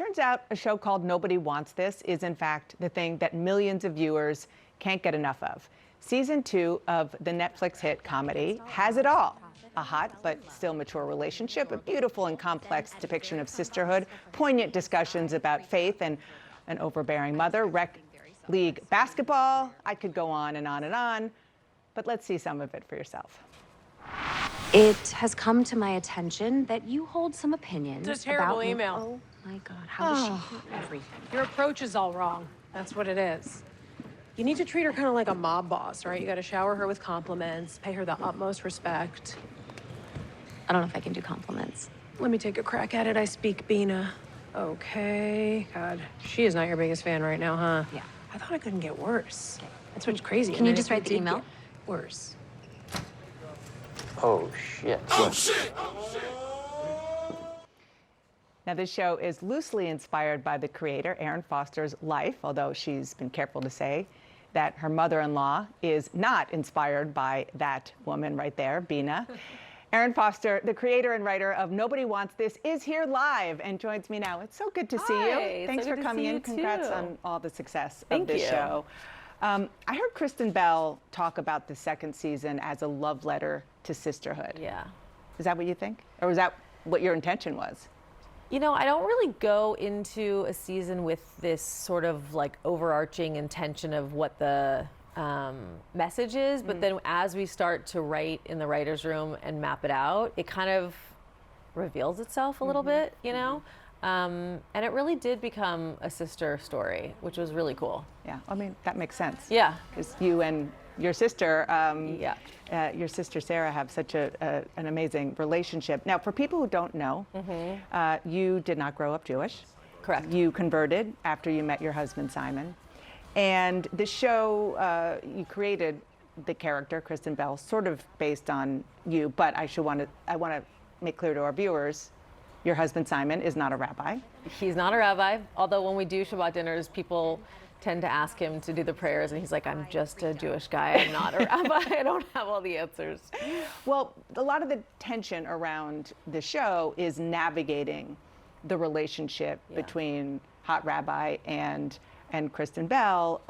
Turns out a show called Nobody Wants This is, in fact, the thing that millions of viewers can't get enough of. Season 2 of the Netflix hit comedy has it all. A hot but still mature relationship, a beautiful and complex depiction of sisterhood, poignant discussions about faith and an overbearing mother, rec league basketball. I could go on and on and on, but let's see some of it for yourself. It has come to my attention that you hold some opinions It's a terrible about... email. Oh my God, how does she hear everything? Your approach is all wrong. That's what it is. You need to treat her kind of like a mob boss, right? You got to shower her with compliments, pay her the utmost respect. I don't know if I can do compliments. Let me take a crack at it. I speak Bina. Okay. God, she is not your biggest fan right now, huh? Yeah. I thought it couldn't get worse. That's what's crazy. Can you And then just if it write the did email? get worse. Oh, shit. Oh, shit! Now, this show is loosely inspired by the creator, Erin Foster's life, although she's been careful to say that her mother-in-law is not inspired by that woman right there, Bina. Erin Foster, the creator and writer of Nobody Wants This, is here live and joins me now. It's so good to see you. Thanks for coming in. Congrats on all the success of this show. I heard Kristen Bell talk about the second season as a love letter to sisterhood. Yeah. Is that what you think? Or was that what your intention was? You know, I don't really go into a season with this sort of like overarching intention of what the message is, but then as we start to write in the writer's room and map it out, it kind of reveals itself a little bit, you know? And it really did become a sister story, which was really cool. Yeah, I mean, that makes sense. Yeah. Because you and your sister, your sister Sarah, have such an amazing relationship. Now, for people who don't know, you did not grow up Jewish. Correct. You converted after you met your husband, Simon. And the show, you created the character, Kristen Bell, sort of based on you, but I want to make clear to our viewers, your husband, Simon, is not a rabbi. He's not a rabbi, although when we do Shabbat dinners, people tend to ask him to do the prayers, and he's like, I'm just a Jewish guy, I'm not a rabbi, I don't have all the answers. Well, a lot of the tension around the show is navigating the relationship between Hot Rabbi and Kristen Bell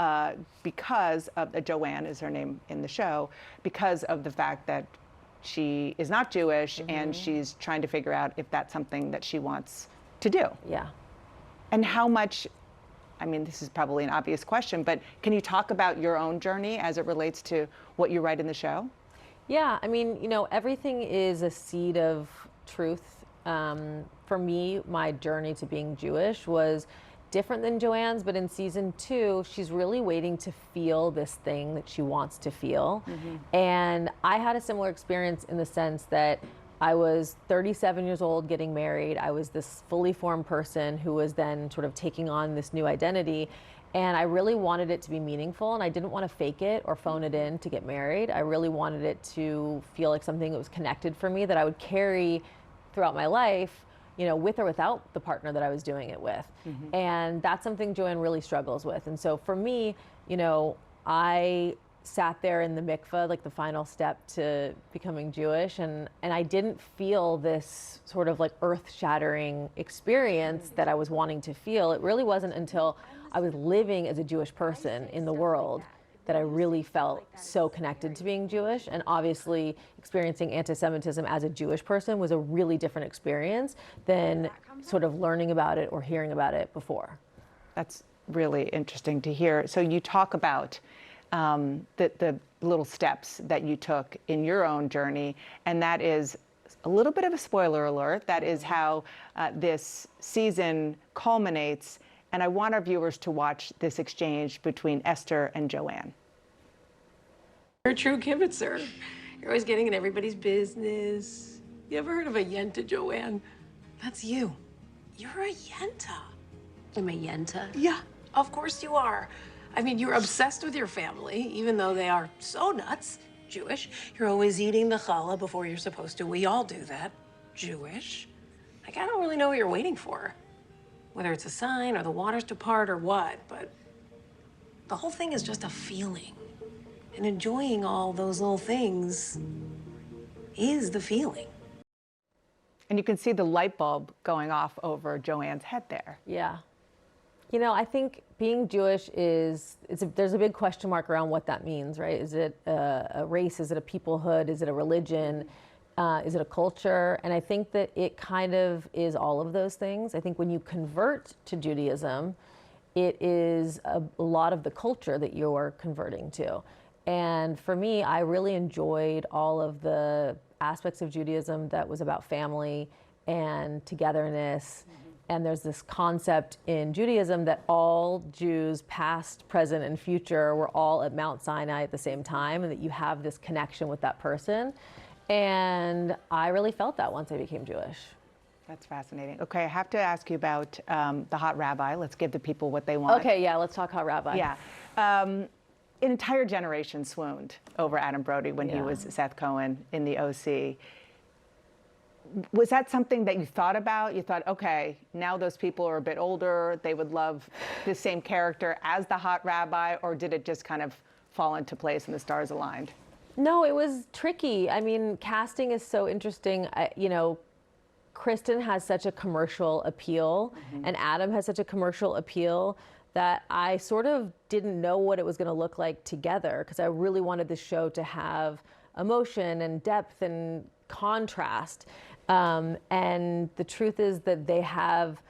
because of, Joanne is her name in the show, because of the fact that she is not Jewish and she's trying to figure out if that's something that she wants to do. Yeah. And how much, I mean, this is probably an obvious question, but can you talk about your own journey as it relates to what you write in the show? Yeah, I mean, you know, everything is a seed of truth. For me, my journey to being Jewish was different than Joanne's, but in season 2, she's really waiting to feel this thing that she wants to feel. And I had a similar experience in the sense that I was 37 years old getting married. I was this fully formed person who was then sort of taking on this new identity. And I really wanted it to be meaningful, and I didn't want to fake it or phone it in to get married. I really wanted it to feel like something that was connected for me, that I would carry throughout my life, you know, with or without the partner that I was doing it with. And that's something Joanne really struggles with. And so for me, you know, I sat there in the mikveh, like the final step to becoming Jewish, and I didn't feel this sort of like earth-shattering experience that I was wanting to feel. It really wasn't until I was living as a Jewish person in the world that I really felt so connected to being Jewish. And obviously experiencing anti-Semitism as a Jewish person was a really different experience than sort of learning about it or hearing about it before. That's really interesting to hear. So you talk about the little steps that you took in your own journey, and that is a little bit of a spoiler alert. That is how this season culminates. And I want our viewers to watch this exchange between Esther and Joanne. You're a true kibitzer. You're always getting in everybody's business. You ever heard of a yenta, Joanne? That's you. You're a yenta. I'm a yenta. Yeah, of course you are. I mean, you're obsessed with your family, even though they are so nuts. Jewish. You're always eating the challah before you're supposed to. We all do that. Jewish. Like, I don't really know what you're waiting for. Whether it's a sign or the waters to part or what, but the whole thing is just a feeling. And enjoying all those little things is the feeling. And you can see the light bulb going off over Joanne's head there. Yeah. You know, I think being Jewish there's a big question mark around what that means, right? Is it a race? Is it a peoplehood? Is it a religion? Is it a culture? And I think that it kind of is all of those things. I think when you convert to Judaism, it is a lot of the culture that you're converting to. And for me, I really enjoyed all of the aspects of Judaism that was about family and togetherness. And there's this concept in Judaism that all Jews, past, present, and future, were all at Mount Sinai at the same time, and that you have this connection with that person. And I really felt that once I became Jewish. That's fascinating. Okay, I have to ask you about the hot rabbi. Let's give the people what they want. Okay, yeah, let's talk hot rabbi. Yeah. An entire generation swooned over Adam Brody when he Yeah. was Seth Cohen in the OC. Was that something that you thought about? You thought, okay, now those people are a bit older, they would love the same character as the hot rabbi, or did it just kind of fall into place and the stars aligned? No, it was tricky. I mean, casting is so interesting. You know, Kristen has such a commercial appeal, and Adam has such a commercial appeal that I sort of didn't know what it was going to look like together, because I really wanted the show to have emotion and depth and contrast. And the truth is that they have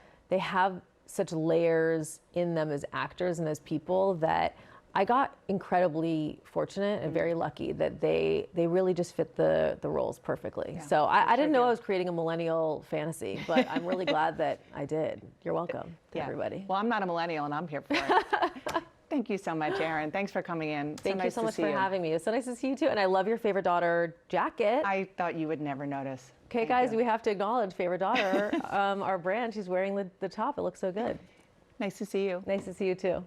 such layers in them as actors and as people that I got incredibly fortunate and very lucky that they really just fit the roles perfectly. Yeah, so I didn't know did. I was creating a millennial fantasy, but I'm really glad that I did. You're welcome, Yeah. everybody. Well, I'm not a millennial and I'm here for it. Thank you so much, Erin. Thanks for coming in. Thank you so to much see for you. having me. It's so nice to see you too. And I love your favorite daughter jacket. I thought you would never notice. Okay, Thank guys, you. we have to acknowledge favorite daughter, our brand. She's wearing the top. It looks so good. Nice to see you. Nice to see you too.